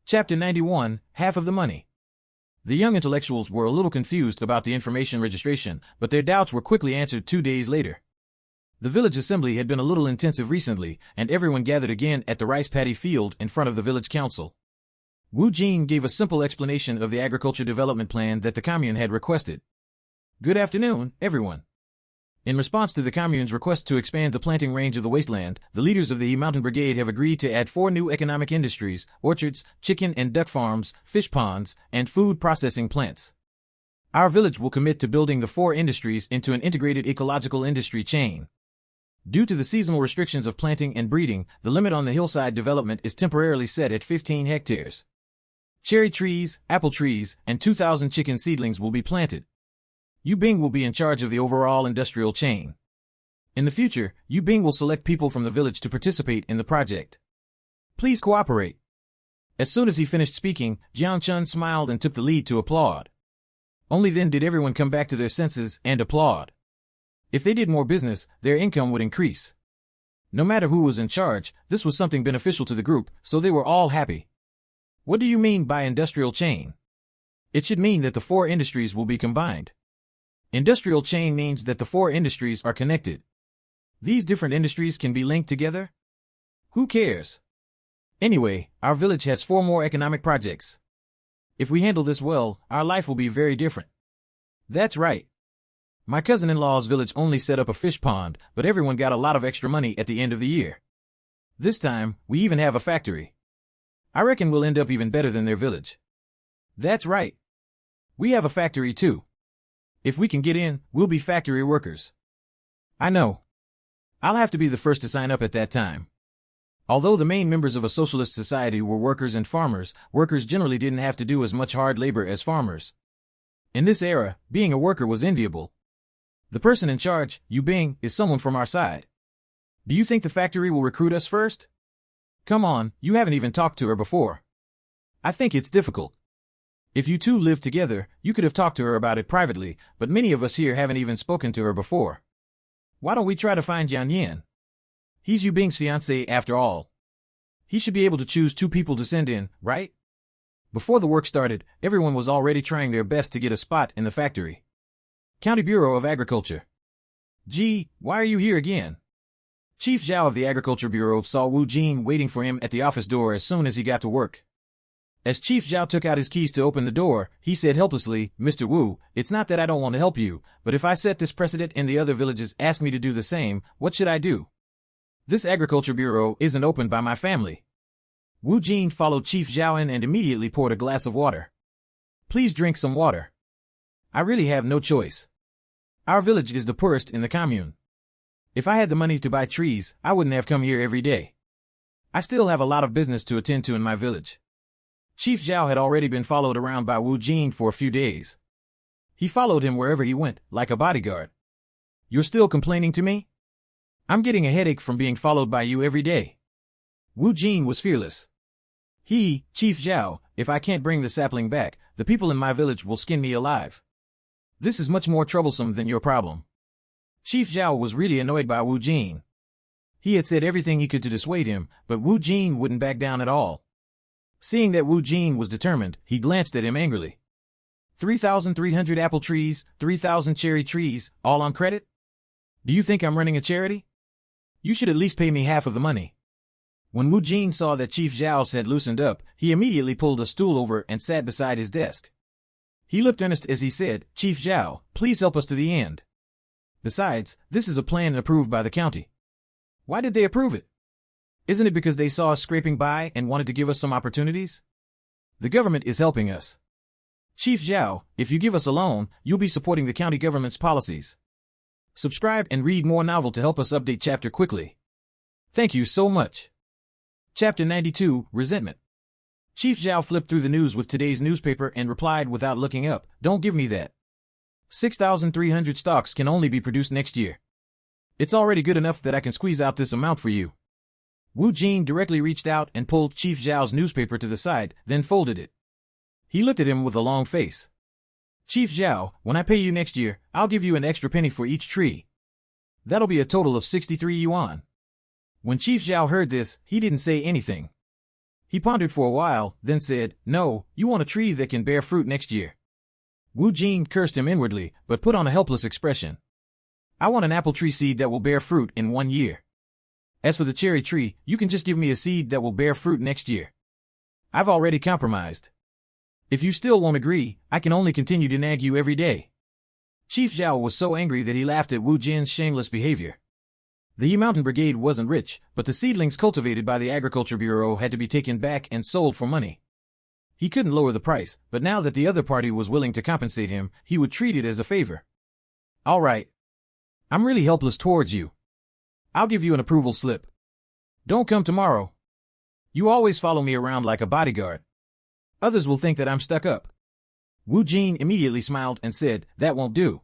Chapter 91, Half of the Money. The young intellectuals were a little confused about the information registration, but their doubts were quickly answered 2 days later. The village assembly had been a little intensive recently, and everyone gathered again at the rice paddy field in front of the village council. Wu Jin gave a simple explanation of the agriculture development plan that the commune had requested. Good afternoon, everyone. In response to the commune's request to expand the planting range of the wasteland, the leaders of the Mountain Brigade have agreed to add 4 new economic industries: orchards, chicken and duck farms, fish ponds, and food processing plants. Our village will commit to building the 4 industries into an integrated ecological industry chain. Due to the seasonal restrictions of planting and breeding, the limit on the hillside development is temporarily set at 15 hectares. Cherry trees, apple trees, and 2,000 chicken seedlings will be planted. Yu Bing will be in charge of the overall industrial chain. In the future, Yu Bing will select people from the village to participate in the project. Please cooperate. As soon as he finished speaking, Jiang Chun smiled and took the lead to applaud. Only then did everyone come back to their senses and applaud. If they did more business, their income would increase. No matter who was in charge, this was something beneficial to the group, so they were all happy. What do you mean by industrial chain? It should mean that the 4 industries will be combined. Industrial chain means that the 4 industries are connected. These different industries can be linked together? Who cares? Anyway, our village has 4 more economic projects. If we handle this well, our life will be very different. That's right. My cousin-in-law's village only set up a fish pond, but everyone got a lot of extra money at the end of the year. This time, we even have a factory. I reckon we'll end up even better than their village. That's right. We have a factory too. If we can get in, we'll be factory workers. I know. I'll have to be the first to sign up at that time. Although the main members of a socialist society were workers and farmers, workers generally didn't have to do as much hard labor as farmers. In this era, being a worker was enviable. The person in charge, Yu Bing, is someone from our side. Do you think the factory will recruit us first? Come on, you haven't even talked to her before. I think it's difficult. If you two lived together, you could have talked to her about it privately, but many of us here haven't even spoken to her before. Why don't we try to find Yan Yan? He's Yu Bing's fiance after all. He should be able to choose 2 people to send in, right? Before the work started, everyone was already trying their best to get a spot in the factory. County Bureau of Agriculture. Gee, why are you here again? Chief Zhao of the Agriculture Bureau saw Wu Jin waiting for him at the office door as soon as he got to work. As Chief Zhao took out his keys to open the door, he said helplessly, Mr. Wu, it's not that I don't want to help you, but if I set this precedent and the other villages ask me to do the same, what should I do? This Agriculture Bureau isn't opened by my family. Wu Jin followed Chief Zhao in and immediately poured a glass of water. Please drink some water. I really have no choice. Our village is the poorest in the commune. If I had the money to buy trees, I wouldn't have come here every day. I still have a lot of business to attend to in my village. Chief Zhao had already been followed around by Wu Jin for a few days. He followed him wherever he went, like a bodyguard. You're still complaining to me? I'm getting a headache from being followed by you every day. Wu Jin was fearless. Chief Zhao, if I can't bring the sapling back, the people in my village will skin me alive. This is much more troublesome than your problem. Chief Zhao was really annoyed by Wu Jin. He had said everything he could to dissuade him, but Wu Jin wouldn't back down at all. Seeing that Wu Jin was determined, he glanced at him angrily. 3,300 apple trees, 3,000 cherry trees, all on credit? Do you think I'm running a charity? You should at least pay me half of the money. When Wu Jin saw that Chief Zhao's had loosened up, he immediately pulled a stool over and sat beside his desk. He looked earnest as he said, Chief Zhao, please help us to the end. Besides, this is a plan approved by the county. Why did they approve it? Isn't it because they saw us scraping by and wanted to give us some opportunities? The government is helping us. Chief Zhao, if you give us a loan, you'll be supporting the county government's policies. Subscribe and read more novel to help us update chapter quickly. Thank you so much. Chapter 92, Resentment. Chief Zhao flipped through the news with today's newspaper and replied without looking up, Don't give me that. 6,300 stocks can only be produced next year. It's already good enough that I can squeeze out this amount for you. Wu Jin directly reached out and pulled Chief Zhao's newspaper to the side, then folded it. He looked at him with a long face. Chief Zhao, when I pay you next year, I'll give you an extra penny for each tree. That'll be a total of 63 yuan. When Chief Zhao heard this, he didn't say anything. He pondered for a while, then said, "No, you want a tree that can bear fruit next year." Wu Jin cursed him inwardly, but put on a helpless expression. "I want an apple tree seed that will bear fruit in 1 year. As for the cherry tree, you can just give me a seed that will bear fruit next year. I've already compromised. If you still won't agree, I can only continue to nag you every day." Chief Zhao was so angry that he laughed at Wu Jin's shameless behavior. The Yi Mountain Brigade wasn't rich, but the seedlings cultivated by the Agriculture Bureau had to be taken back and sold for money. He couldn't lower the price, but now that the other party was willing to compensate him, he would treat it as a favor. "All right. I'm really helpless towards you. I'll give you an approval slip. Don't come tomorrow. You always follow me around like a bodyguard. Others will think that I'm stuck up." Wu Jin immediately smiled and said, "That won't do.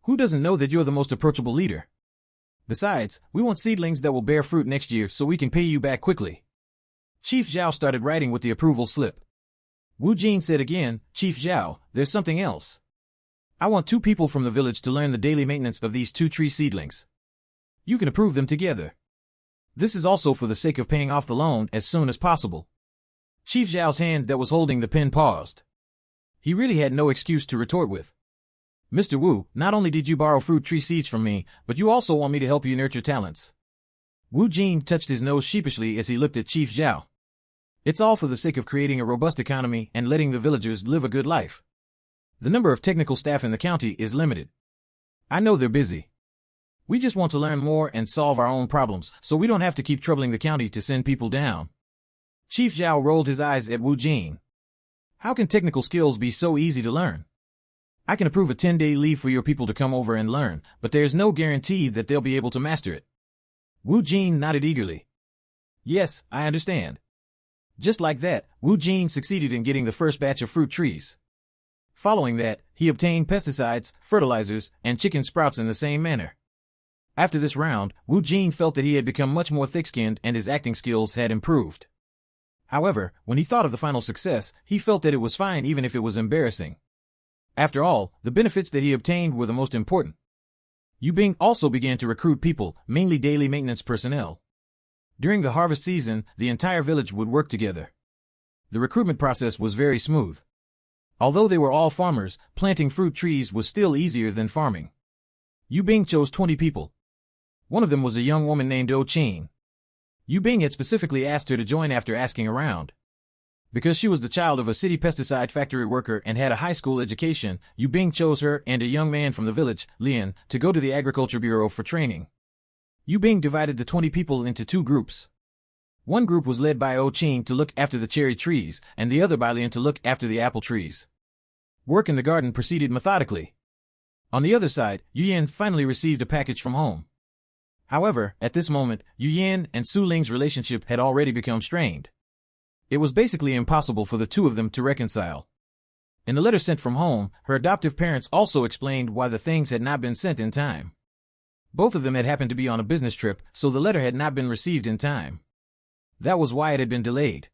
Who doesn't know that you're the most approachable leader? Besides, we want seedlings that will bear fruit next year so we can pay you back quickly." Chief Zhao started writing with the approval slip. Wu Jin said again, "Chief Zhao, there's something else. I want 2 people from the village to learn the daily maintenance of these 2 tree seedlings. You can approve them together. This is also for the sake of paying off the loan as soon as possible." Chief Zhao's hand that was holding the pen paused. He really had no excuse to retort with. "Mr. Wu, not only did you borrow fruit tree seeds from me, but you also want me to help you nurture talents." Wu Jin touched his nose sheepishly as he looked at Chief Zhao. "It's all for the sake of creating a robust economy and letting the villagers live a good life. The number of technical staff in the county is limited. I know they're busy. We just want to learn more and solve our own problems, so we don't have to keep troubling the county to send people down." Chief Zhao rolled his eyes at Wu Jin. "How can technical skills be so easy to learn? I can approve a 10-day leave for your people to come over and learn, but there's no guarantee that they'll be able to master it." Wu Jin nodded eagerly. "Yes, I understand." Just like that, Wu Jin succeeded in getting the first batch of fruit trees. Following that, he obtained pesticides, fertilizers, and chicken sprouts in the same manner. After this round, Wu Jin felt that he had become much more thick-skinned and his acting skills had improved. However, when he thought of the final success, he felt that it was fine even if it was embarrassing. After all, the benefits that he obtained were the most important. Yu Bing also began to recruit people, mainly daily maintenance personnel. During the harvest season, the entire village would work together. The recruitment process was very smooth. Although they were all farmers, planting fruit trees was still easier than farming. Yu Bing chose 20 people. One of them was a young woman named Oh Chin. Yu Bing had specifically asked her to join after asking around. Because she was the child of a city pesticide factory worker and had a high school education, Yu Bing chose her and a young man from the village, Lian, to go to the Agriculture Bureau for training. Yu Bing divided the 20 people into 2 groups. One group was led by Oh Chin to look after the cherry trees, and the other by Lian to look after the apple trees. Work in the garden proceeded methodically. On the other side, Yu Yan finally received a package from home. However, at this moment, Yu Yan and Su Ling's relationship had already become strained. It was basically impossible for the 2 of them to reconcile. In the letter sent from home, her adoptive parents also explained why the things had not been sent in time. Both of them had happened to be on a business trip, so the letter had not been received in time. That was why it had been delayed.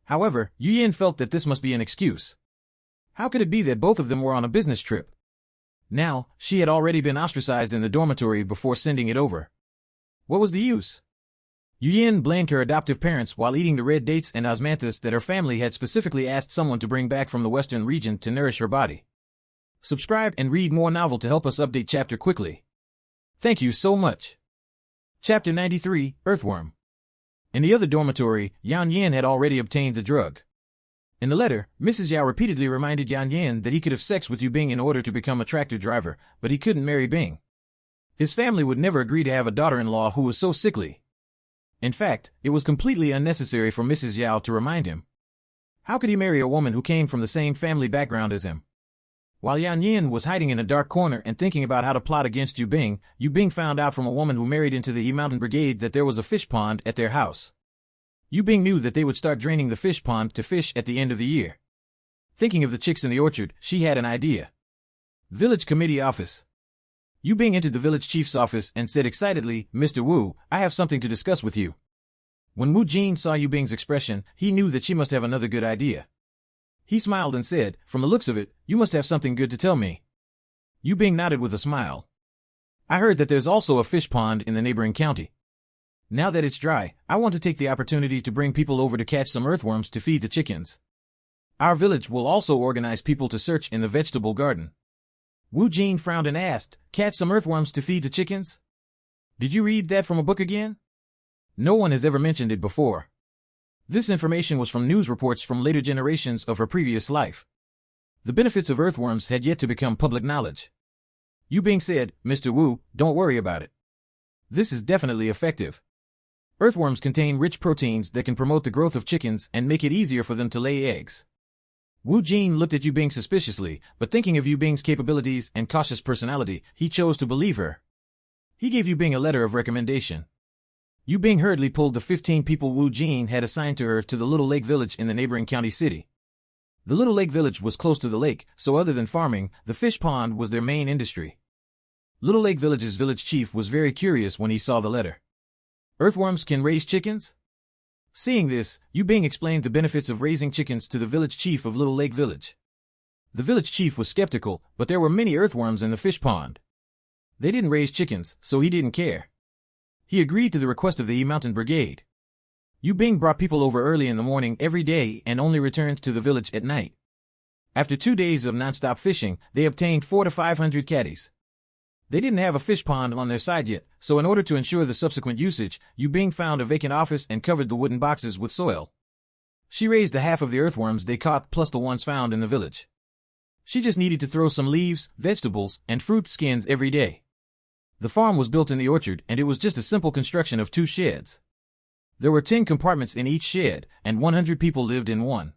However, Yu Yan felt that this must be an excuse. How could it be that both of them were on a business trip? Now, she had already been ostracized in the dormitory before sending it over. What was the use? Yu Yan blamed her adoptive parents while eating the red dates and osmanthus that her family had specifically asked someone to bring back from the western region to nourish her body. Subscribe and read more novel to help us update chapter quickly. Thank you so much. Chapter 93, Earthworm. In the other dormitory, Yan Yan had already obtained the drug. In the letter, Mrs. Yao repeatedly reminded Yan Yan that he could have sex with Yu Bing in order to become a tractor driver, but he couldn't marry Bing. His family would never agree to have a daughter-in-law who was so sickly. In fact, it was completely unnecessary for Mrs. Yao to remind him. How could he marry a woman who came from the same family background as him? While Yan Yan was hiding in a dark corner and thinking about how to plot against Yu Bing found out from a woman who married into the Yi Mountain Brigade that there was a fish pond at their house. Yu Bing knew that they would start draining the fish pond to fish at the end of the year. Thinking of the chicks in the orchard, she had an idea. Village Committee Office. Yu Bing entered the village chief's office and said excitedly, "Mr. Wu, I have something to discuss with you." When Wu Jin saw Yu Bing's expression, he knew that she must have another good idea. He smiled and said, "From the looks of it, you must have something good to tell me." Yu Bing nodded with a smile. "I heard that there's also a fish pond in the neighboring county." Now that it's dry, I want to take the opportunity to bring people over to catch some earthworms to feed the chickens. Our village will also organize people to search in the vegetable garden. Wu Jin frowned and asked, catch some earthworms to feed the chickens? Did you read that from a book again? No one has ever mentioned it before. This information was from news reports from later generations of her previous life. The benefits of earthworms had yet to become public knowledge. Yu Bing said, Mr. Wu, don't worry about it. This is definitely effective. Earthworms contain rich proteins that can promote the growth of chickens and make it easier for them to lay eggs. Wu Jin looked at Yu Bing suspiciously, but thinking of Yu Bing's capabilities and cautious personality, he chose to believe her. He gave Yu Bing a letter of recommendation. Yu Bing hurriedly pulled the 15 people Wu Jin had assigned to her to the little lake village in the neighboring county city. The little lake village was close to the lake, so other than farming, the fish pond was their main industry. Little Lake Village's village chief was very curious when he saw the letter. Earthworms can raise chickens? Seeing this, Yu Bing explained the benefits of raising chickens to the village chief of Little Lake Village. The village chief was skeptical, but there were many earthworms in the fish pond. They didn't raise chickens, so he didn't care. He agreed to the request of the E-Mountain Brigade. Yu Bing brought people over early in the morning every day and only returned to the village at night. After 2 days of non-stop fishing, they obtained 400 to 500 caddies. They didn't have a fish pond on their side yet, so in order to ensure the subsequent usage, Yu Bing found a vacant office and covered the wooden boxes with soil. She raised the half of the earthworms they caught plus the ones found in the village. She just needed to throw some leaves, vegetables, and fruit skins every day. The farm was built in the orchard, and it was just a simple construction of 2 sheds. There were 10 compartments in each shed, and 100 people lived in one.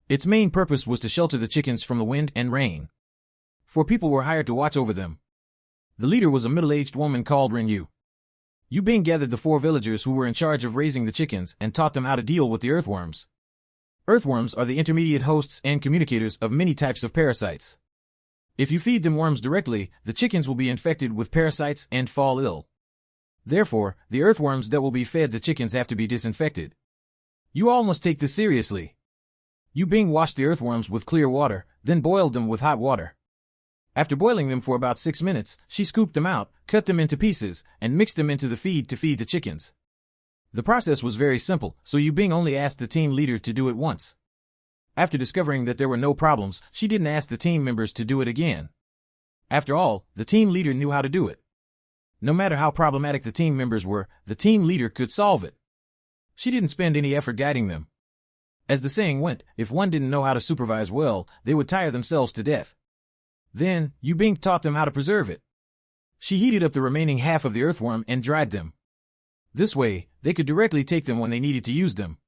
Its main purpose was to shelter the chickens from the wind and rain. 4 people were hired to watch over them. The leader was a middle-aged woman called Ren Yu. Yu Bing gathered the 4 villagers who were in charge of raising the chickens and taught them how to deal with the earthworms. Earthworms are the intermediate hosts and communicators of many types of parasites. If you feed them worms directly, the chickens will be infected with parasites and fall ill. Therefore, the earthworms that will be fed the chickens have to be disinfected. You all must take this seriously. Yu Bing washed the earthworms with clear water, then boiled them with hot water. After boiling them for about 6 minutes, she scooped them out, cut them into pieces, and mixed them into the feed to feed the chickens. The process was very simple, so Yu Bing only asked the team leader to do it once. After discovering that there were no problems, she didn't ask the team members to do it again. After all, the team leader knew how to do it. No matter how problematic the team members were, the team leader could solve it. She didn't spend any effort guiding them. As the saying went, if one didn't know how to supervise well, they would tire themselves to death. Then, Yu Bing taught them how to preserve it. She heated up the remaining half of the earthworm and dried them. This way, they could directly take them when they needed to use them.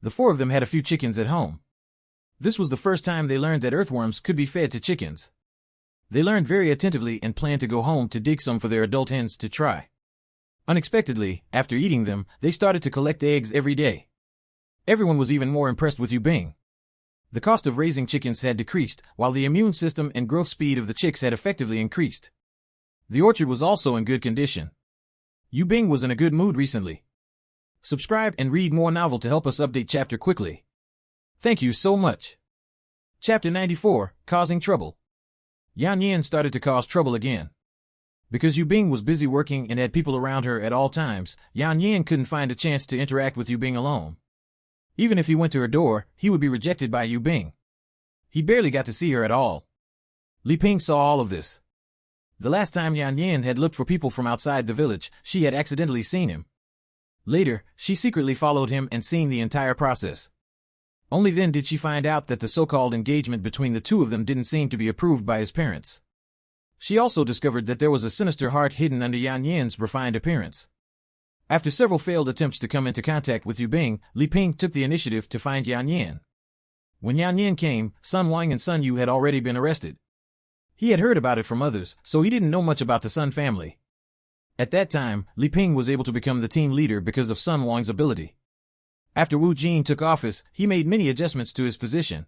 The 4 of them had a few chickens at home. This was the first time they learned that earthworms could be fed to chickens. They learned very attentively and planned to go home to dig some for their adult hens to try. Unexpectedly, after eating them, they started to collect eggs every day. Everyone was even more impressed with Yu Bing. The cost of raising chickens had decreased, while the immune system and growth speed of the chicks had effectively increased. The orchard was also in good condition. Yu Bing was in a good mood recently. Subscribe and read more novel to help us update chapter quickly. Thank you so much. Chapter 94, Causing Trouble. Yan Yin started to cause trouble again. Because Yu Bing was busy working and had people around her at all times, Yan Yin couldn't find a chance to interact with Yu Bing alone. Even if he went to her door, he would be rejected by Yu Bing. He barely got to see her at all. Li Ping saw all of this. The last time Yan Yin had looked for people from outside the village, she had accidentally seen him. Later, she secretly followed him and seen the entire process. Only then did she find out that the so-called engagement between the 2 of them didn't seem to be approved by his parents. She also discovered that there was a sinister heart hidden under Yan Yin's refined appearance. After several failed attempts to come into contact with Yu Bing, Li Ping took the initiative to find Yan Yin. When Yan Yin came, Sun Wang and Sun Yu had already been arrested. He had heard about it from others, so he didn't know much about the Sun family. At that time, Li Ping was able to become the team leader because of Sun Wang's ability. After Wu Jin took office, he made many adjustments to his position.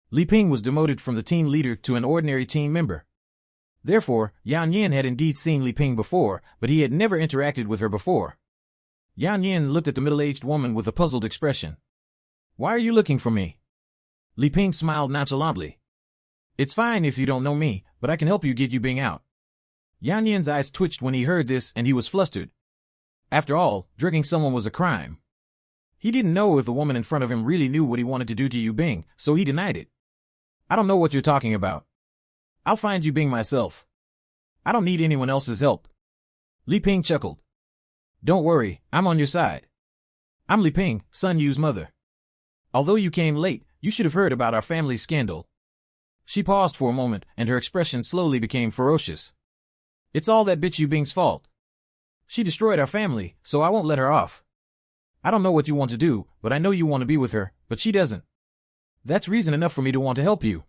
Li Ping was demoted from the team leader to an ordinary team member. Therefore, Yan Yin had indeed seen Li Ping before, but he had never interacted with her before. Yan Yin looked at the middle-aged woman with a puzzled expression. Why are you looking for me? Li Ping smiled nonchalantly. It's fine if you don't know me, but I can help you get Yu Bing out. Yan Yin's eyes twitched when he heard this and he was flustered. After all, drugging someone was a crime. He didn't know if the woman in front of him really knew what he wanted to do to Yu Bing, so he denied it. I don't know what you're talking about. I'll find Yu Bing myself. I don't need anyone else's help. Li Ping chuckled. Don't worry, I'm on your side. I'm Li Ping, Sun Yu's mother. Although you came late, you should have heard about our family scandal. She paused for a moment, and her expression slowly became ferocious. It's all that bitch Yu Bing's fault. She destroyed our family, so I won't let her off. I don't know what you want to do, but I know you want to be with her, but she doesn't. That's reason enough for me to want to help you.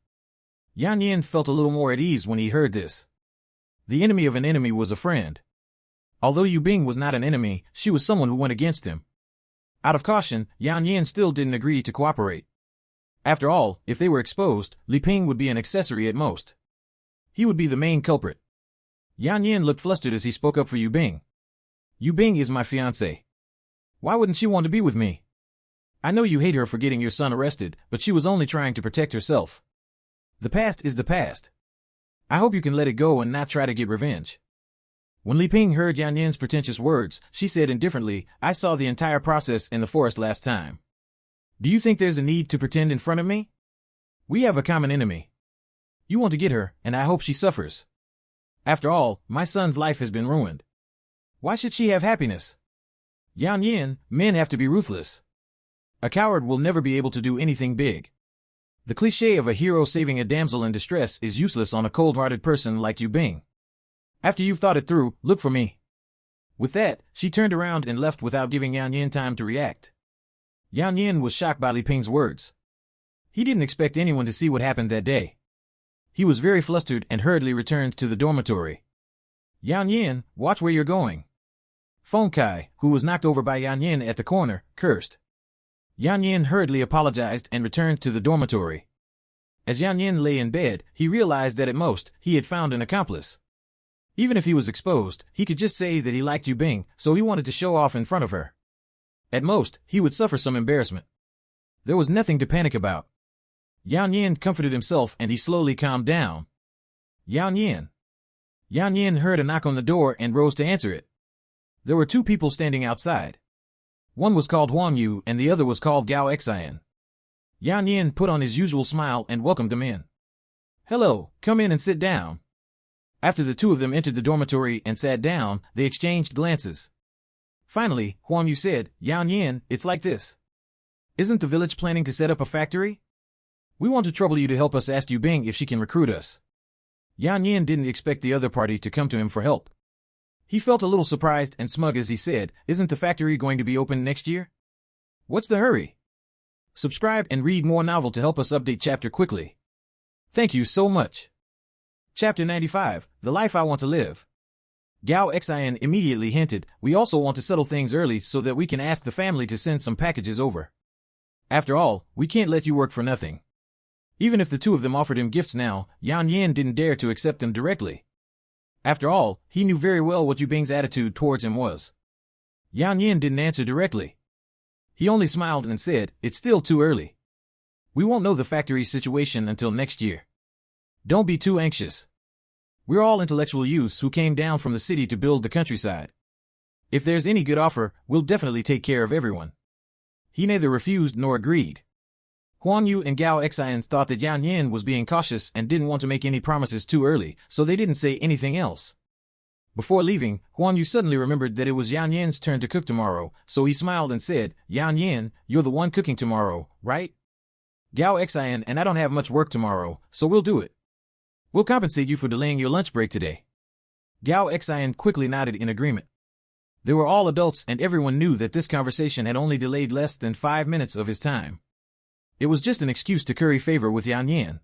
Yan Yin felt a little more at ease when he heard this. The enemy of an enemy was a friend. Although Yu Bing was not an enemy, she was someone who went against him. Out of caution, Yan Yin still didn't agree to cooperate. After all, if they were exposed, Li Ping would be an accessory at most. He would be the main culprit. Yan Yin looked flustered as he spoke up for Yu Bing. Yu Bing is my fiance. Why wouldn't she want to be with me? I know you hate her for getting your son arrested, but she was only trying to protect herself. The past is the past. I hope you can let it go and not try to get revenge. When Li Ping heard Yan Yin's pretentious words, she said indifferently, I saw the entire process in the forest last time. Do you think there's a need to pretend in front of me? We have a common enemy. You want to get her, and I hope she suffers. After all, my son's life has been ruined. Why should she have happiness? Yan Yin, men have to be ruthless. A coward will never be able to do anything big. The cliché of a hero saving a damsel in distress is useless on a cold-hearted person like Yu Bing. After you've thought it through, look for me. With that, she turned around and left without giving Yan Yin time to react. Yan Yin was shocked by Li Ping's words. He didn't expect anyone to see what happened that day. He was very flustered and hurriedly returned to the dormitory. Yan Yin, watch where you're going. Feng Kai, who was knocked over by Yan Yin at the corner, cursed. Yan Yin hurriedly apologized and returned to the dormitory. As Yan Yin lay in bed, he realized that at most, he had found an accomplice. Even if he was exposed, he could just say that he liked Yu Bing, so he wanted to show off in front of her. At most, he would suffer some embarrassment. There was nothing to panic about. Yan Yin comforted himself and he slowly calmed down. Yan Yin. Yan Yin heard a knock on the door and rose to answer it. There were two people standing outside. One was called Huang Yu and the other was called Gao Xian. Yan Yin put on his usual smile and welcomed them in. Hello, come in and sit down. After the two of them entered the dormitory and sat down, they exchanged glances. Finally, Huang Yu said, Yan Yin, it's like this. Isn't the village planning to set up a factory? We want to trouble you to help us ask Yu Bing if she can recruit us. Yan Yin didn't expect the other party to come to him for help. He felt a little surprised and smug as he said, Isn't the factory going to be open next year? What's the hurry? Subscribe and read more novel to help us update chapter quickly. Thank you so much. Chapter 95, The Life I Want to Live. Gao Xian immediately hinted, We also want to settle things early so that we can ask the family to send some packages over. After all, we can't let you work for nothing. Even if the two of them offered him gifts now, Yan Yin didn't dare to accept them directly. After all, he knew very well what Yu Bing's attitude towards him was. Yan Yin didn't answer directly. He only smiled and said, It's still too early. We won't know the factory's situation until next year. Don't be too anxious. We're all intellectual youths who came down from the city to build the countryside. If there's any good offer, we'll definitely take care of everyone. He neither refused nor agreed. Huang Yu and Gao Xian thought that Yan Yin was being cautious and didn't want to make any promises too early, so they didn't say anything else. Before leaving, Huang Yu suddenly remembered that it was Yan Yin's turn to cook tomorrow, so he smiled and said, Yan Yin, you're the one cooking tomorrow, right? Gao Xian and I don't have much work tomorrow, so we'll do it. We'll compensate you for delaying your lunch break today. Gao Xian quickly nodded in agreement. They were all adults and everyone knew that this conversation had only delayed less than 5 minutes of his time. It was just an excuse to curry favor with Yan Yin.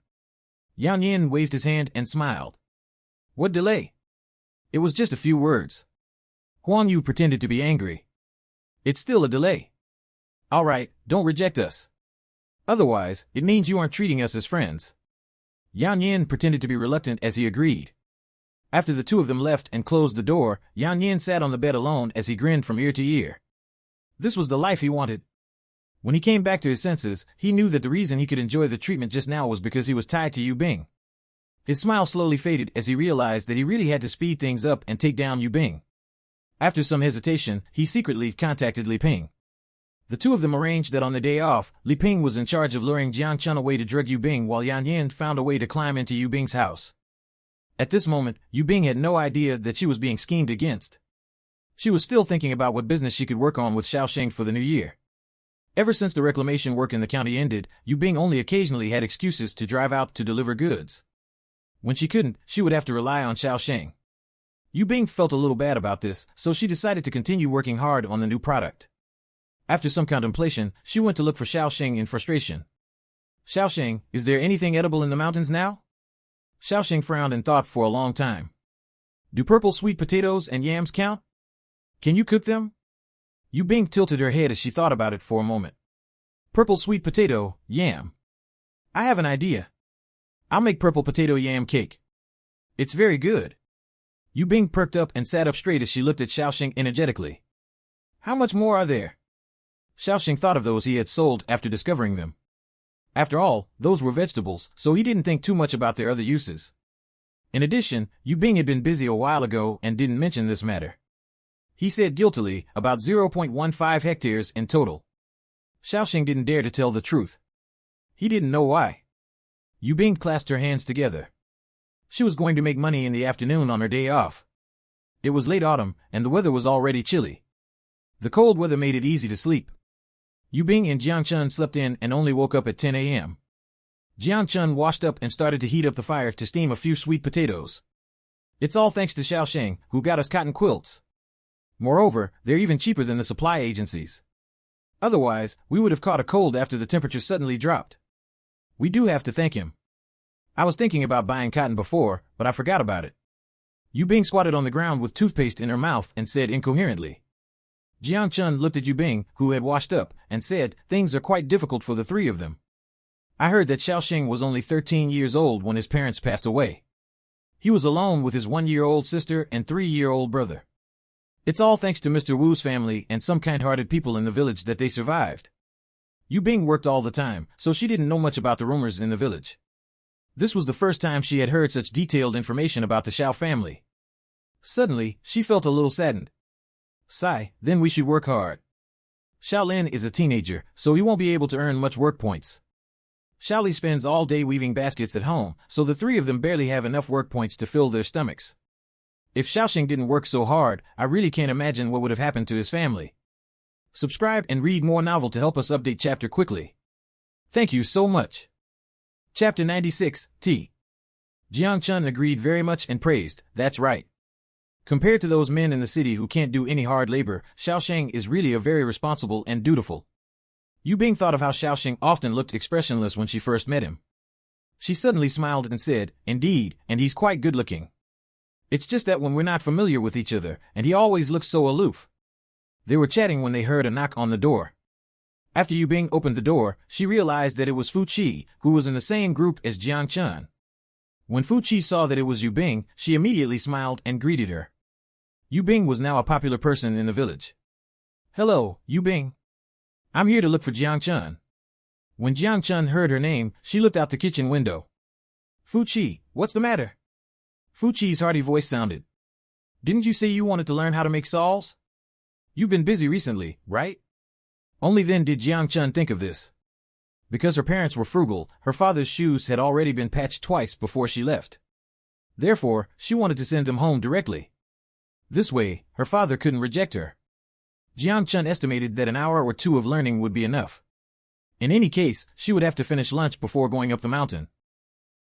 Yan Yin waved his hand and smiled. What delay? It was just a few words. Huang Yu pretended to be angry. It's still a delay. All right, don't reject us. Otherwise, it means you aren't treating us as friends. Yan Yin pretended to be reluctant as he agreed. After the two of them left and closed the door, Yan Yin sat on the bed alone as he grinned from ear to ear. This was the life he wanted. When he came back to his senses, he knew that the reason he could enjoy the treatment just now was because he was tied to Yu Bing. His smile slowly faded as he realized that he really had to speed things up and take down Yu Bing. After some hesitation, he secretly contacted Li Ping. The two of them arranged that on the day off, Li Ping was in charge of luring Jiang Chun away to drug Yu Bing while Yan Yin found a way to climb into Yu Bing's house. At this moment, Yu Bing had no idea that she was being schemed against. She was still thinking about what business she could work on with Shaoxing for the new year. Ever since the reclamation work in the county ended, Yu Bing only occasionally had excuses to drive out to deliver goods. When she couldn't, she would have to rely on Shaoxing. Yu Bing felt a little bad about this, so she decided to continue working hard on the new product. After some contemplation, she went to look for Shaoxing in frustration. Shaoxing, is there anything edible in the mountains now? Shaoxing frowned and thought for a long time. Do purple sweet potatoes and yams count? Can you cook them? Yu Bing tilted her head as she thought about it for a moment. Purple sweet potato, yam. I have an idea. I'll make purple potato yam cake. It's very good. Yu Bing perked up and sat up straight as she looked at Shaoxing energetically. How much more are there? Shaoxing thought of those he had sold after discovering them. After all, those were vegetables, so he didn't think too much about their other uses. In addition, Yu Bing had been busy a while ago and didn't mention this matter. He said guiltily, about 0.15 hectares in total. Shaoxing didn't dare to tell the truth. He didn't know why. Yu Bing clasped her hands together. She was going to make money in the afternoon on her day off. It was late autumn, and the weather was already chilly. The cold weather made it easy to sleep. Yu Bing and Jiang Chun slept in and only woke up at 10 a.m. Jiang Chun washed up and started to heat up the fire to steam a few sweet potatoes. It's all thanks to Shaoxing, who got us cotton quilts. Moreover, they're even cheaper than the supply agencies. Otherwise, we would have caught a cold after the temperature suddenly dropped. We do have to thank him. I was thinking about buying cotton before, but I forgot about it. Yu Bing squatted on the ground with toothpaste in her mouth and said incoherently. Jiang Chun looked at Yu Bing, who had washed up, and said, things are quite difficult for the three of them. I heard that Shaoxing was only 13 years old when his parents passed away. He was alone with his 1-year-old sister and 3-year-old brother. It's all thanks to Mr. Wu's family and some kind-hearted people in the village that they survived. Yu Bing worked all the time, so she didn't know much about the rumors in the village. This was the first time she had heard such detailed information about the Xiao family. Suddenly, she felt a little saddened. Sigh, then we should work hard. Shaolin is a teenager, so he won't be able to earn much work points. Shaoli spends all day weaving baskets at home, so the three of them barely have enough work points to fill their stomachs. If Shaoxing didn't work so hard, I really can't imagine what would have happened to his family. Subscribe and read more novel to help us update chapter quickly. Thank you so much. Chapter 96, T. Jiang Chun agreed very much and praised, that's right. Compared to those men in the city who can't do any hard labor, Shaoxing is really a very responsible and dutiful. Yu Bing thought of how Shaoxing often looked expressionless when she first met him. She suddenly smiled and said, indeed, and he's quite good-looking. It's just that when we're not familiar with each other, and he always looks so aloof. They were chatting when they heard a knock on the door. After Yu Bing opened the door, she realized that it was Fu Qi, who was in the same group as Jiang Chun. When Fu Qi saw that it was Yu Bing, she immediately smiled and greeted her. Yu Bing was now a popular person in the village. Hello, Yu Bing. I'm here to look for Jiang Chun. When Jiang Chun heard her name, she looked out the kitchen window. Fu Qi, what's the matter? Fu Qi's hearty voice sounded. Didn't you say you wanted to learn how to make saws? You've been busy recently, right? Only then did Jiang Chun think of this. Because her parents were frugal, her father's shoes had already been patched twice before she left. Therefore, she wanted to send them home directly. This way, her father couldn't reject her. Jiang Chun estimated that an hour or two of learning would be enough. In any case, she would have to finish lunch before going up the mountain.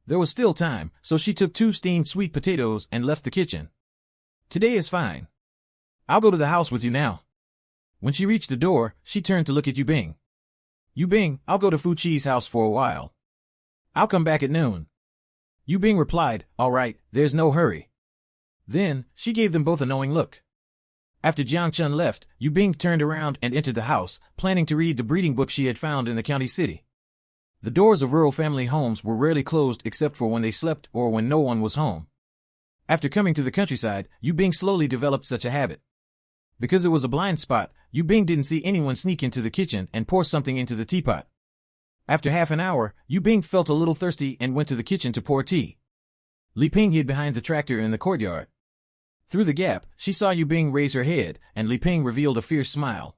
There was still time, so she took 2 steamed sweet potatoes and left the kitchen. Today is fine. I'll go to the house with you now. When she reached the door, she turned to look at Yu Bing. Yu Bing, I'll go to Fu Qi's house for a while. I'll come back at noon. Yu Bing replied, all right, there's no hurry. Then, she gave them both a knowing look. After Jiang Chun left, Yu Bing turned around and entered the house, planning to read the breeding book she had found in the county city. The doors of rural family homes were rarely closed except for when they slept or when no one was home. After coming to the countryside, Yu Bing slowly developed such a habit. Because it was a blind spot, Yu Bing didn't see anyone sneak into the kitchen and pour something into the teapot. After half an hour, Yu Bing felt a little thirsty and went to the kitchen to pour tea. Li Ping hid behind the tractor in the courtyard. Through the gap, she saw Yu Bing raise her head, and Li Ping revealed a fierce smile.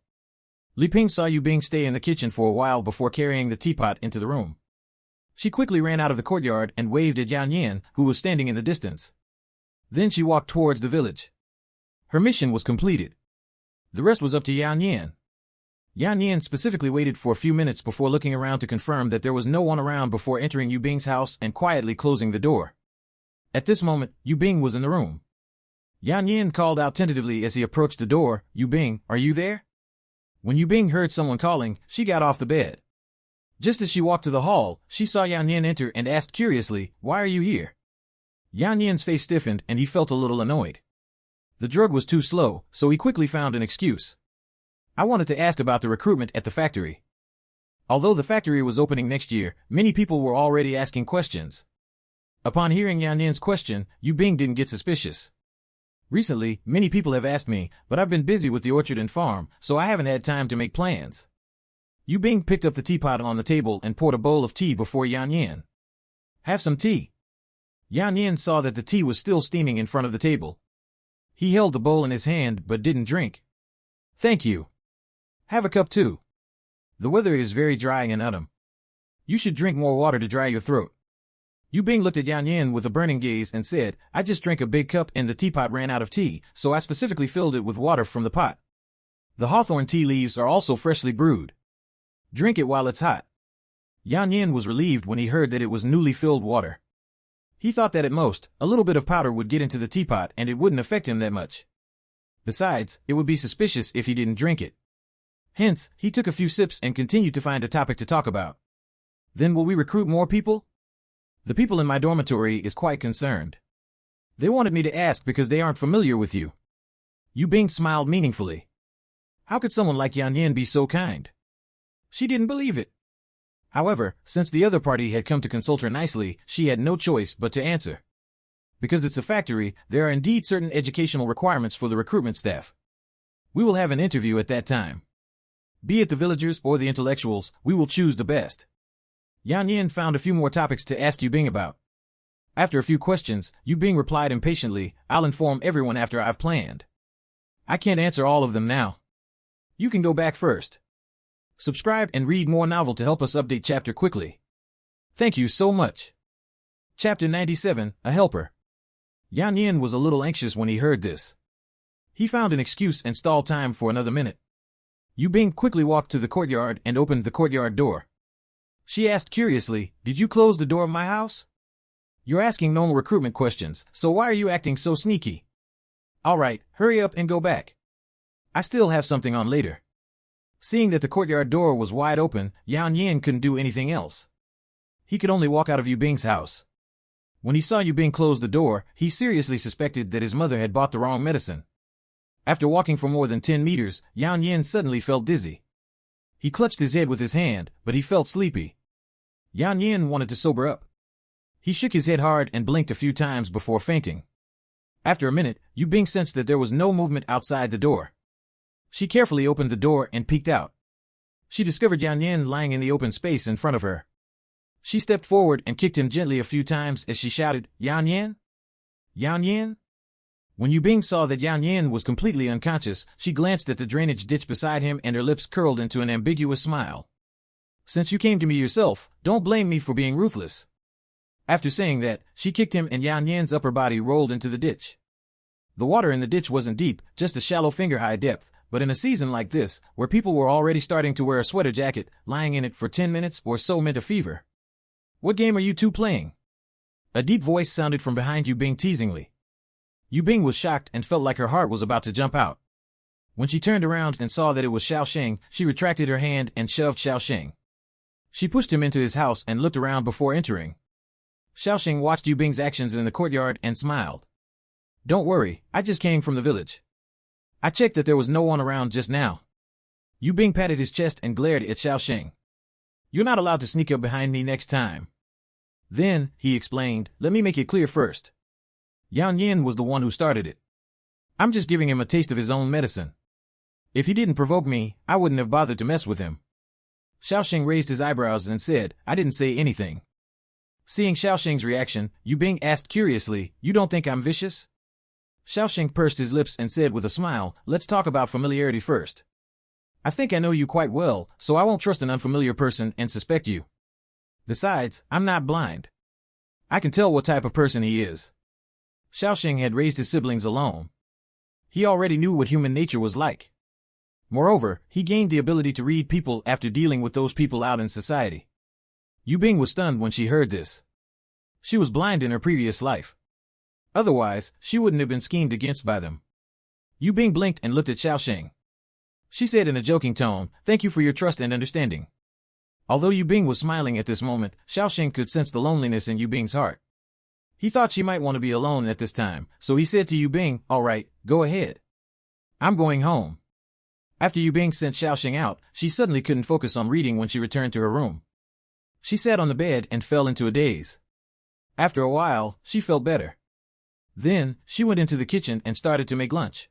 Li Ping saw Yu Bing stay in the kitchen for a while before carrying the teapot into the room. She quickly ran out of the courtyard and waved at Yan Yan, who was standing in the distance. Then she walked towards the village. Her mission was completed. The rest was up to Yan Yan. Yan Yan specifically waited for a few minutes before looking around to confirm that there was no one around before entering Yu Bing's house and quietly closing the door. At this moment, Yu Bing was in the room. Yan Yan called out tentatively as he approached the door, "Yu Bing, are you there?" When Yu Bing heard someone calling, she got off the bed. Just as she walked to the hall, she saw Yan Yan enter and asked curiously, "Why are you here?" Yan Yan's face stiffened and he felt a little annoyed. The drug was too slow, so he quickly found an excuse. "I wanted to ask about the recruitment at the factory." Although the factory was opening next year, many people were already asking questions. Upon hearing Yan Yan's question, Yu Bing didn't get suspicious. "Recently, many people have asked me, but I've been busy with the orchard and farm, so I haven't had time to make plans." Yu Bing picked up the teapot on the table and poured a bowl of tea before Yan Yan. "Have some tea." Yan Yan saw that the tea was still steaming in front of the table. He held the bowl in his hand but didn't drink. "Thank you. Have a cup too. The weather is very dry in autumn. You should drink more water to dry your throat." Yu Bing looked at Yan Yan with a burning gaze and said, "I just drank a big cup and the teapot ran out of tea, so I specifically filled it with water from the pot. The hawthorn tea leaves are also freshly brewed. Drink it while it's hot." Yan Yan was relieved when he heard that it was newly filled water. He thought that at most, a little bit of powder would get into the teapot and it wouldn't affect him that much. Besides, it would be suspicious if he didn't drink it. Hence, he took a few sips and continued to find a topic to talk about. "Then will we recruit more people? The people in my dormitory is quite concerned. They wanted me to ask because they aren't familiar with you." Yu Bing smiled meaningfully. How could someone like Yan Yan be so kind? She didn't believe it. However, since the other party had come to consult her nicely, she had no choice but to answer. Because it's a factory, there are indeed certain educational requirements for the recruitment staff. We will have an interview at that time. Be it the villagers or the intellectuals, we will choose the best. Yan Yan found a few more topics to ask Yu Bing about. After a few questions, Yu Bing replied impatiently, "I'll inform everyone after I've planned. I can't answer all of them now. You can go back first. Subscribe and read more novel to help us update chapter quickly. Thank you so much." Chapter 97, A Helper. Yan Yan was a little anxious when he heard this. He found an excuse and stalled time for another minute. Yu Bing quickly walked to the courtyard and opened the courtyard door. She asked curiously, "Did you close the door of my house? You're asking normal recruitment questions, so why are you acting so sneaky? All right, hurry up and go back. I still have something on later." Seeing that the courtyard door was wide open, Yan Yan couldn't do anything else. He could only walk out of Yu Bing's house. When he saw Yu Bing close the door, he seriously suspected that his mother had bought the wrong medicine. After walking for more than 10 meters, Yan Yan suddenly felt dizzy. He clutched his head with his hand, but he felt sleepy. Yan Yan wanted to sober up. He shook his head hard and blinked a few times before fainting. After a minute, Yu Bing sensed that there was no movement outside the door. She carefully opened the door and peeked out. She discovered Yan Yan lying in the open space in front of her. She stepped forward and kicked him gently a few times as she shouted, "Yan Yan? Yan Yan?" When Yu Bing saw that Yan Yan was completely unconscious, she glanced at the drainage ditch beside him and her lips curled into an ambiguous smile. "Since you came to me yourself, don't blame me for being ruthless." After saying that, she kicked him and Yan Yan's upper body rolled into the ditch. The water in the ditch wasn't deep, just a shallow finger-high depth, but in a season like this, where people were already starting to wear a sweater jacket, lying in it for 10 minutes or so meant a fever. "What game are you two playing?" A deep voice sounded from behind Yu Bing teasingly. Yu Bing was shocked and felt like her heart was about to jump out. When she turned around and saw that it was Xiaosheng, she retracted her hand and shoved Xiaosheng. She pushed him into his house and looked around before entering. Xiaosheng watched Yu Bing's actions in the courtyard and smiled. "Don't worry, I just came from the village. I checked that there was no one around just now." Yu Bing patted his chest and glared at Xiaosheng. "You're not allowed to sneak up behind me next time." Then, he explained, "Let me make it clear first. Yan Yan was the one who started it. I'm just giving him a taste of his own medicine. If he didn't provoke me, I wouldn't have bothered to mess with him." Xiaosheng raised his eyebrows and said, "I didn't say anything." Seeing Xiaosheng's reaction, Yu Bing asked curiously, "You don't think I'm vicious?" Xiaoxing pursed his lips and said with a smile, let's talk about familiarity first. I think I know you quite well, so I won't trust an unfamiliar person and suspect you. Besides, I'm not blind. I can tell what type of person he is. Xiaoxing had raised his siblings alone. He already knew what human nature was like. Moreover, he gained the ability to read people after dealing with those people out in society. Yu Bing was stunned when she heard this. She was blind in her previous life. Otherwise, she wouldn't have been schemed against by them. Yu Bing blinked and looked at Xiaoxing. She said in a joking tone, thank you for your trust and understanding. Although Yu Bing was smiling at this moment, Xiaoxing could sense the loneliness in Yu Bing's heart. He thought she might want to be alone at this time, so he said to Yu Bing, all right, go ahead. I'm going home. After Yu Bing sent Xiaoxing out, she suddenly couldn't focus on reading when she returned to her room. She sat on the bed and fell into a daze. After a while, she felt better. Then, she went into the kitchen and started to make lunch.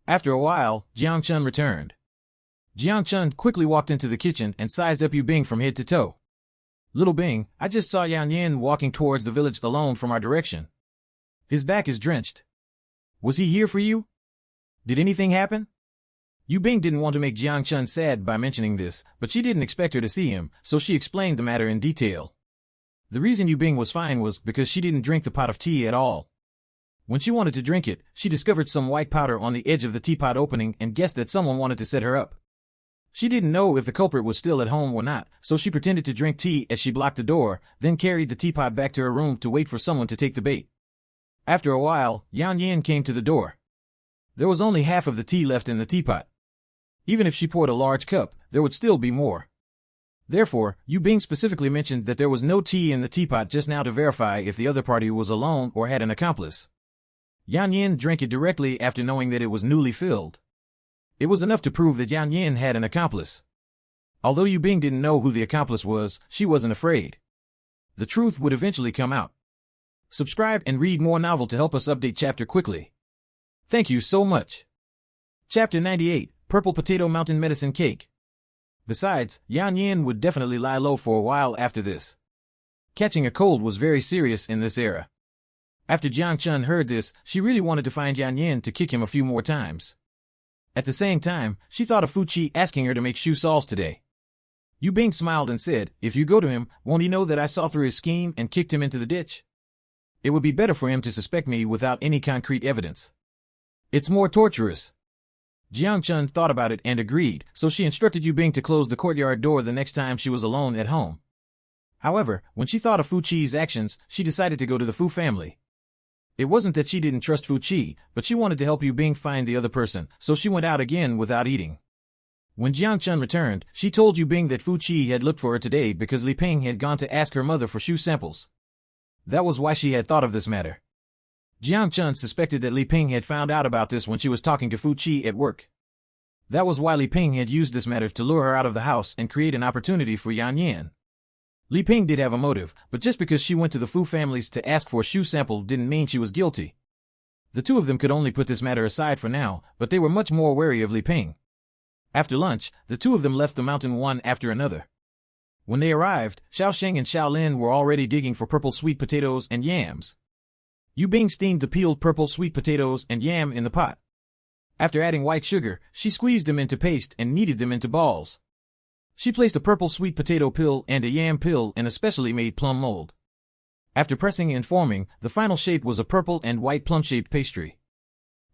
After a while, Jiang Chun returned. Jiang Chun quickly walked into the kitchen and sized up Yu Bing from head to toe. Little Bing, I just saw Yan Yin walking towards the village alone from our direction. His back is drenched. Was he here for you? Did anything happen? Yu Bing didn't want to make Jiang Chun sad by mentioning this, but she didn't expect her to see him, so she explained the matter in detail. The reason Yu Bing was fine was because she didn't drink the pot of tea at all. When she wanted to drink it, she discovered some white powder on the edge of the teapot opening and guessed that someone wanted to set her up. She didn't know if the culprit was still at home or not, so she pretended to drink tea as she blocked the door, then carried the teapot back to her room to wait for someone to take the bait. After a while, Yan Yin came to the door. There was only half of the tea left in the teapot. Even if she poured a large cup, there would still be more. Therefore, Yu Bing specifically mentioned that there was no tea in the teapot just now to verify if the other party was alone or had an accomplice. Yan Yin drank it directly after knowing that it was newly filled. It was enough to prove that Yan Yin had an accomplice. Although Yu Bing didn't know who the accomplice was, she wasn't afraid. The truth would eventually come out. Subscribe and read more novel to help us update chapter quickly. Thank you so much. Chapter 98, Purple Potato Mountain Medicine Cake. Besides, Yan Yin would definitely lie low for a while after this. Catching a cold was very serious in this era. After Jiang Chun heard this, she really wanted to find Yan Yin to kick him a few more times. At the same time, she thought of Fu Qi asking her to make shoe soles today. Yu Bing smiled and said, if you go to him, won't he know that I saw through his scheme and kicked him into the ditch? It would be better for him to suspect me without any concrete evidence. It's more torturous. Jiang Chun thought about it and agreed, so she instructed Yu Bing to close the courtyard door the next time she was alone at home. However, when she thought of Fu Qi's actions, she decided to go to the Fu family. It wasn't that she didn't trust Fu Qi, but she wanted to help Yu Bing find the other person, so she went out again without eating. When Jiang Chun returned, she told Yu Bing that Fu Qi had looked for her today because Li Ping had gone to ask her mother for shoe samples. That was why she had thought of this matter. Jiang Chun suspected that Li Ping had found out about this when she was talking to Fu Qi at work. That was why Li Ping had used this matter to lure her out of the house and create an opportunity for Yan Yin. Li Ping did have a motive, but just because she went to the Fu families to ask for a shoe sample didn't mean she was guilty. The two of them could only put this matter aside for now, but they were much more wary of Li Ping. After lunch, the two of them left the mountain one after another. When they arrived, Xiaoxing and Xiaolin were already digging for purple sweet potatoes and yams. Yu Bing steamed the peeled purple sweet potatoes and yam in the pot. After adding white sugar, she squeezed them into paste and kneaded them into balls. She placed a purple sweet potato pill and a yam pill in a specially made plum mold. After pressing and forming, the final shape was a purple and white plum-shaped pastry.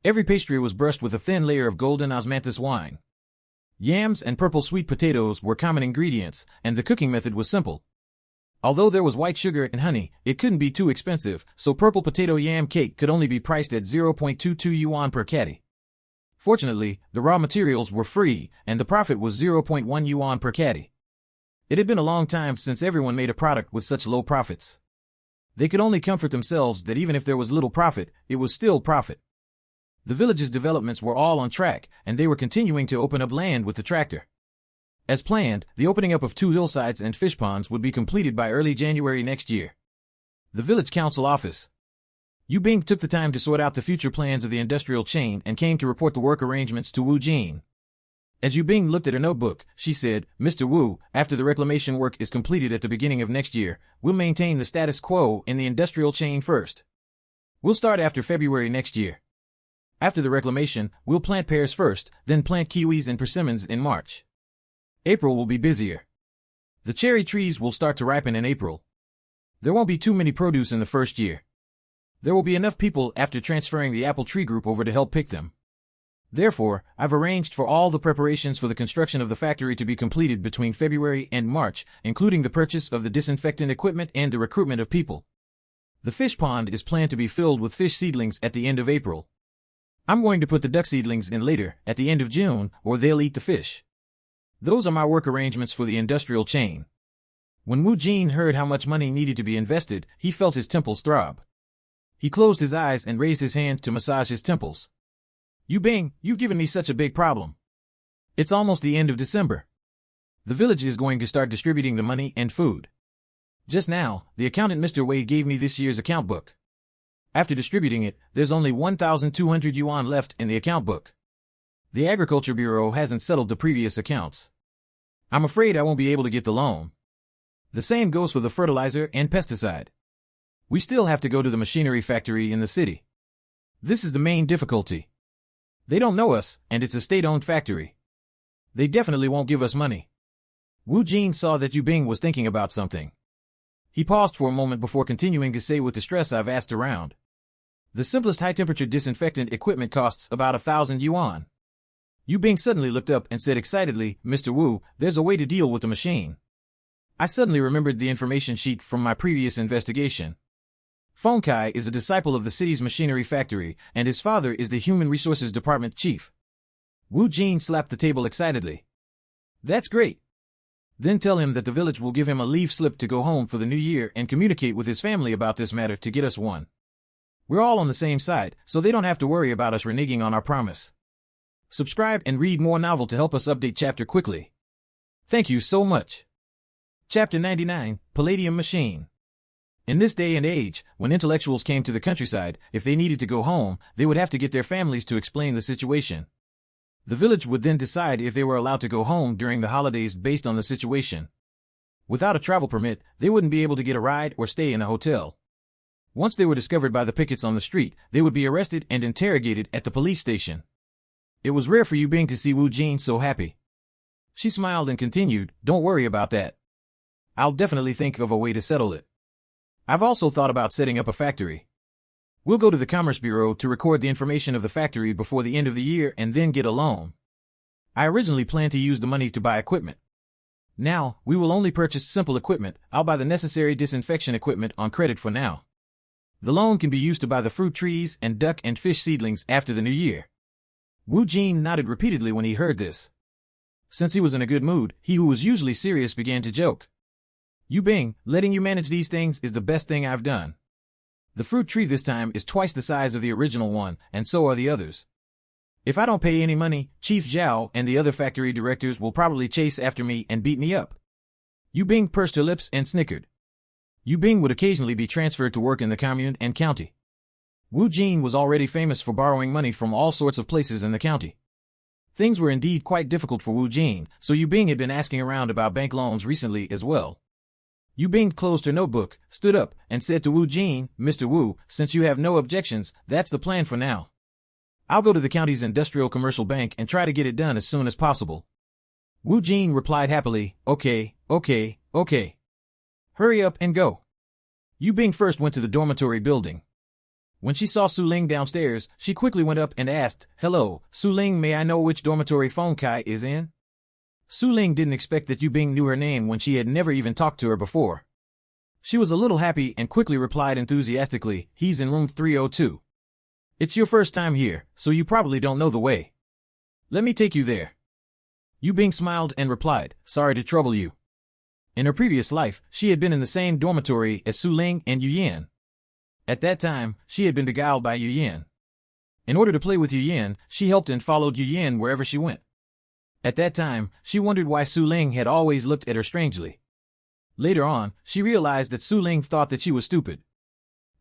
Every pastry was brushed with a thin layer of golden osmanthus wine. Yams and purple sweet potatoes were common ingredients, and the cooking method was simple. Although there was white sugar and honey, it couldn't be too expensive, so purple potato yam cake could only be priced at 0.22 yuan per caddy. Fortunately, the raw materials were free, and the profit was 0.1 yuan per caddy. It had been a long time since everyone made a product with such low profits. They could only comfort themselves that even if there was little profit, it was still profit. The village's developments were all on track, and they were continuing to open up land with the tractor. As planned, the opening up of 2 hillsides and fish ponds would be completed by early January next year. The village council office. Yu Bing took the time to sort out the future plans of the industrial chain and came to report the work arrangements to Wu Jin. As Yu Bing looked at her notebook, she said, Mr. Wu, after the reclamation work is completed at the beginning of next year, we'll maintain the status quo in the industrial chain first. We'll start after February next year. After the reclamation, we'll plant pears first, then plant kiwis and persimmons in March. April will be busier. The cherry trees will start to ripen in April. There won't be too many produce in the first year. There will be enough people after transferring the apple tree group over to help pick them. Therefore, I've arranged for all the preparations for the construction of the factory to be completed between February and March, including the purchase of the disinfectant equipment and the recruitment of people. The fish pond is planned to be filled with fish seedlings at the end of April. I'm going to put the duck seedlings in later, at the end of June, or they'll eat the fish. Those are my work arrangements for the industrial chain. When Wu Jin heard how much money needed to be invested, he felt his temples throb. He closed his eyes and raised his hand to massage his temples. Yu Bing, you've given me such a big problem. It's almost the end of December. The village is going to start distributing the money and food. Just now, the accountant Mr. Wei gave me this year's account book. After distributing it, there's only 1,200 yuan left in the account book. The Agriculture Bureau hasn't settled the previous accounts. I'm afraid I won't be able to get the loan. The same goes for the fertilizer and pesticide. We still have to go to the machinery factory in the city. This is the main difficulty. They don't know us, and it's a state-owned factory. They definitely won't give us money. Wu Jin saw that Yu Bing was thinking about something. He paused for a moment before continuing to say with distress, I've asked around. The simplest high-temperature disinfectant equipment costs about 1,000 yuan. Yu Bing suddenly looked up and said excitedly, Mr. Wu, there's a way to deal with the machine. I suddenly remembered the information sheet from my previous investigation. Feng Kai is a disciple of the city's machinery factory, and his father is the Human Resources Department chief. Wu Jin slapped the table excitedly. That's great. Then tell him that the village will give him a leave slip to go home for the new year and communicate with his family about this matter to get us one. We're all on the same side, so they don't have to worry about us reneging on our promise. Subscribe and read more novel to help us update chapter quickly. Thank you so much. Chapter 99, Palladium Machine. In this day and age, when intellectuals came to the countryside, if they needed to go home, they would have to get their families to explain the situation. The village would then decide if they were allowed to go home during the holidays based on the situation. Without a travel permit, they wouldn't be able to get a ride or stay in a hotel. Once they were discovered by the pickets on the street, they would be arrested and interrogated at the police station. It was rare for Yu Bing to see Wu Jin so happy. She smiled and continued, don't worry about that. I'll definitely think of a way to settle it. I've also thought about setting up a factory. We'll go to the Commerce Bureau to record the information of the factory before the end of the year and then get a loan. I originally planned to use the money to buy equipment. Now, we will only purchase simple equipment. I'll buy the necessary disinfection equipment on credit for now. The loan can be used to buy the fruit trees and duck and fish seedlings after the new year. Wu Jin nodded repeatedly when he heard this. Since he was in a good mood, he who was usually serious began to joke. Yu Bing, letting you manage these things is the best thing I've done. The fruit tree this time is twice the size of the original one, and so are the others. If I don't pay any money, Chief Zhao and the other factory directors will probably chase after me and beat me up. Yu Bing pursed her lips and snickered. Yu Bing would occasionally be transferred to work in the commune and county. Wu Jin was already famous for borrowing money from all sorts of places in the county. Things were indeed quite difficult for Wu Jin, so Yu Bing had been asking around about bank loans recently as well. Yu Bing closed her notebook, stood up, and said to Wu Jin, Mr. Wu, since you have no objections, that's the plan for now. I'll go to the county's industrial commercial bank and try to get it done as soon as possible. Wu Jin replied happily, okay. Hurry up and go. Yu Bing first went to the dormitory building. When she saw Su Ling downstairs, she quickly went up and asked, hello, Su Ling, may I know which dormitory Feng Kai is in? Su Ling didn't expect that Yu Bing knew her name when she had never even talked to her before. She was a little happy and quickly replied enthusiastically, he's in room 302. It's your first time here, so you probably don't know the way. Let me take you there. Yu Bing smiled and replied, sorry to trouble you. In her previous life, she had been in the same dormitory as Su Ling and Yu Yan. At that time, she had been beguiled by Yu Yan. In order to play with Yu Yan, she helped and followed Yu Yan wherever she went. At that time, she wondered why Su Ling had always looked at her strangely. Later on, she realized that Su Ling thought that she was stupid.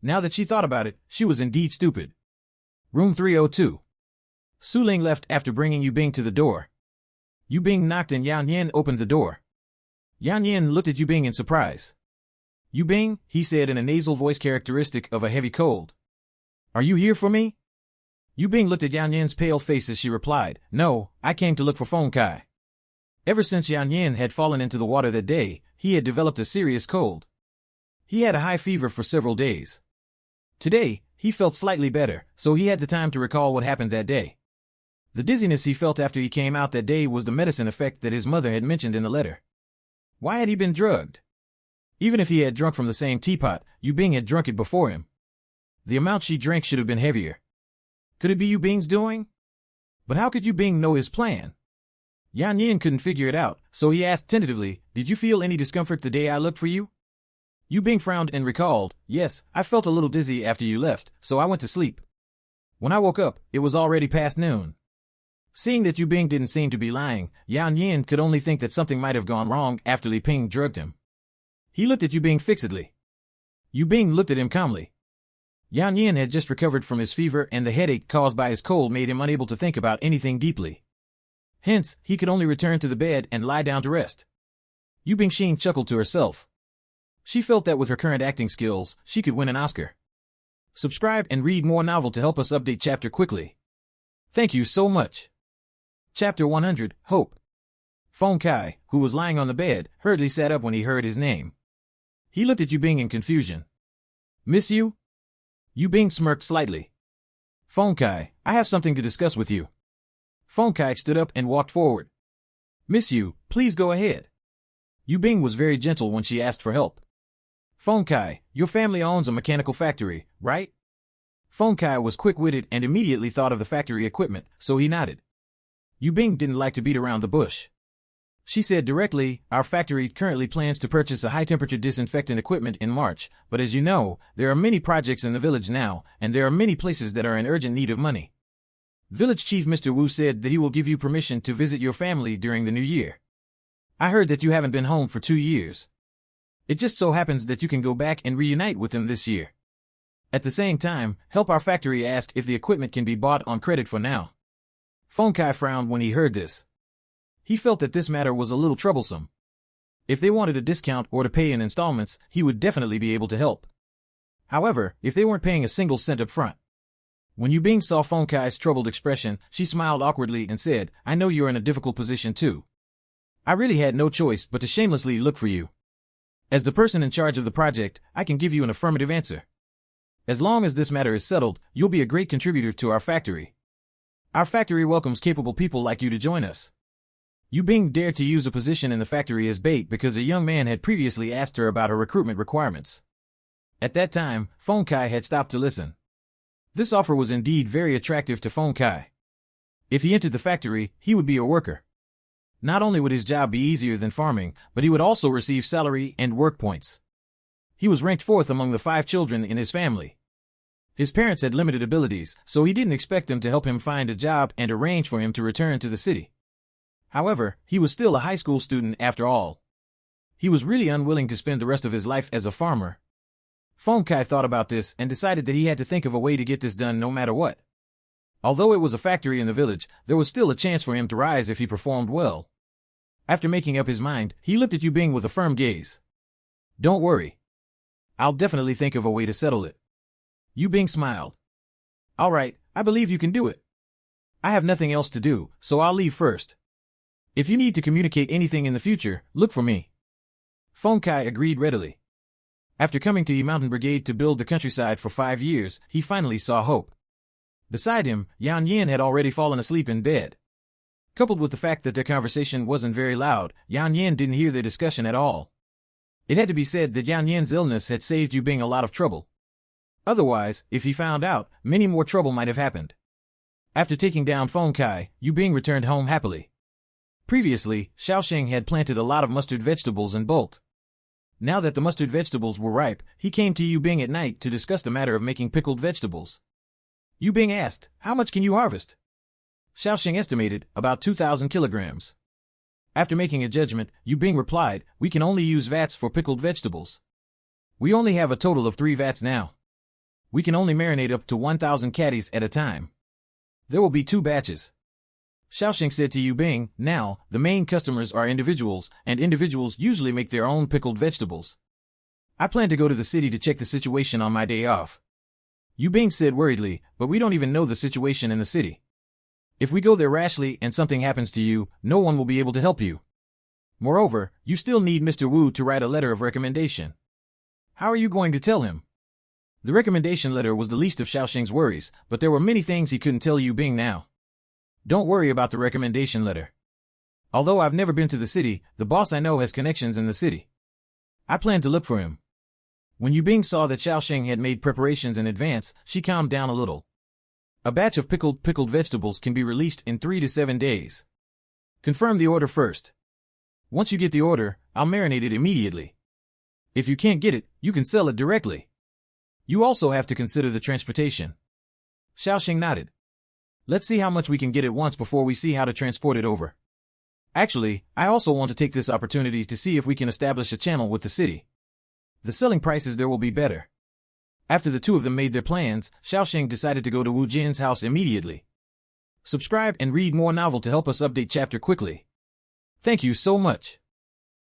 Now that she thought about it, she was indeed stupid. Room 302. Su Ling left after bringing Yu Bing to the door. Yu Bing knocked and Yan Yan opened the door. Yan Yan looked at Yu Bing in surprise. Yu Bing, he said in a nasal voice characteristic of a heavy cold. Are you here for me? Yu Bing looked at Yan Yin's pale face as she replied, "No, I came to look for Feng Kai." Ever since Yan Yin had fallen into the water that day, he had developed a serious cold. He had a high fever for several days. Today, he felt slightly better, so he had the time to recall what happened that day. The dizziness he felt after he came out that day was the medicine effect that his mother had mentioned in the letter. Why had he been drugged? Even if he had drunk from the same teapot, Yu Bing had drunk it before him. The amount she drank should have been heavier. Could it be Yu Bing's doing? But how could Yu Bing know his plan? Yan Yin couldn't figure it out, so he asked tentatively, "Did you feel any discomfort the day I looked for you?" Yu Bing frowned and recalled, "Yes, I felt a little dizzy after you left, so I went to sleep. When I woke up, it was already past noon." Seeing that Yu Bing didn't seem to be lying, Yan Yin could only think that something might have gone wrong after Li Ping drugged him. He looked at Yu Bing fixedly. Yu Bing looked at him calmly. Yan Yin had just recovered from his fever, and the headache caused by his cold made him unable to think about anything deeply. Hence, he could only return to the bed and lie down to rest. Yu Bingxin chuckled to herself. She felt that with her current acting skills, she could win an Oscar. Subscribe and read more novel to help us update chapter quickly. Thank you so much. Chapter 100, Hope. Feng Kai, who was lying on the bed, hurriedly sat up when he heard his name. He looked at Yu Bing in confusion. "Miss you?" Yu Bing smirked slightly. "Feng Kai, I have something to discuss with you." Feng Kai stood up and walked forward. "Miss you, please go ahead." Yu Bing was very gentle when she asked for help. "Feng Kai, your family owns a mechanical factory, right?" Feng Kai was quick-witted and immediately thought of the factory equipment, so he nodded. Yu Bing didn't like to beat around the bush. She said directly, "Our factory currently plans to purchase a high-temperature disinfectant equipment in March, but as you know, there are many projects in the village now, and there are many places that are in urgent need of money. Village Chief Mr. Wu said that he will give you permission to visit your family during the new year. I heard that you haven't been home for 2 years. It just so happens that you can go back and reunite with them this year. At the same time, help our factory ask if the equipment can be bought on credit for now." Feng Kai frowned when he heard this. He felt that this matter was a little troublesome. If they wanted a discount or to pay in installments, he would definitely be able to help. However, if they weren't paying a single cent up front. When Yu Bing saw Feng Kai's troubled expression, she smiled awkwardly and said, "I know you're in a difficult position too. I really had no choice but to shamelessly look for you. As the person in charge of the project, I can give you an affirmative answer. As long as this matter is settled, you'll be a great contributor to our factory. Our factory welcomes capable people like you to join us." Yu Bing dared to use a position in the factory as bait because a young man had previously asked her about her recruitment requirements. At that time, Feng Kai had stopped to listen. This offer was indeed very attractive to Feng Kai. If he entered the factory, he would be a worker. Not only would his job be easier than farming, but he would also receive salary and work points. He was ranked 4th among the 5 children in his family. His parents had limited abilities, so he didn't expect them to help him find a job and arrange for him to return to the city. However, he was still a high school student after all. He was really unwilling to spend the rest of his life as a farmer. Feng Kai thought about this and decided that he had to think of a way to get this done no matter what. Although it was a factory in the village, there was still a chance for him to rise if he performed well. After making up his mind, he looked at Yu Bing with a firm gaze. "Don't worry. I'll definitely think of a way to settle it." Yu Bing smiled. "All right, I believe you can do it. I have nothing else to do, so I'll leave first. If you need to communicate anything in the future, look for me." Feng Kai agreed readily. After coming to the Mountain Brigade to build the countryside for 5 years, he finally saw hope. Beside him, Yan Yin had already fallen asleep in bed. Coupled with the fact that their conversation wasn't very loud, Yan Yin didn't hear their discussion at all. It had to be said that Yan Yin's illness had saved Yu Bing a lot of trouble. Otherwise, if he found out, many more trouble might have happened. After taking down Feng Kai, Yu Bing returned home happily. Previously, Xiaoxing had planted a lot of mustard vegetables in bulk. Now that the mustard vegetables were ripe, he came to Yu Bing at night to discuss the matter of making pickled vegetables. Yu Bing asked, "How much can you harvest?" Xiaoxing estimated, about 2,000 kilograms. After making a judgment, Yu Bing replied, "We can only use vats for pickled vegetables. We only have a total of 3 vats now. We can only marinate up to 1,000 caddies at a time. There will be 2 batches." Xiaoxing said to Yu Bing, "Now, the main customers are individuals, and individuals usually make their own pickled vegetables. I plan to go to the city to check the situation on my day off." Yu Bing said worriedly, but we don't even know the situation in the city. If we go there rashly and something happens to you, no one will be able to help you. Moreover, you still need Mr. Wu to write a letter of recommendation. How are you going to tell him? The recommendation letter was the least of Xiaoxing's worries, but there were many things he couldn't tell Yu Bing now. Don't worry about the recommendation letter. Although I've never been to the city, the boss I know has connections in the city. I plan to look for him. When Yu Bing saw that Xiaoxing had made preparations in advance, she calmed down a little. A batch of pickled vegetables can be released in 3 to 7 days. Confirm the order first. Once you get the order, I'll marinate it immediately. If you can't get it, you can sell it directly. You also have to consider the transportation. Xiaoxing nodded. Let's see how much we can get at once before we see how to transport it over. Actually, I also want to take this opportunity to see if we can establish a channel with the city. The selling prices there will be better. After the two of them made their plans, Xiaoxing decided to go to Wu Jin's house immediately. Subscribe and read more novel to help us update chapter quickly. Thank you so much.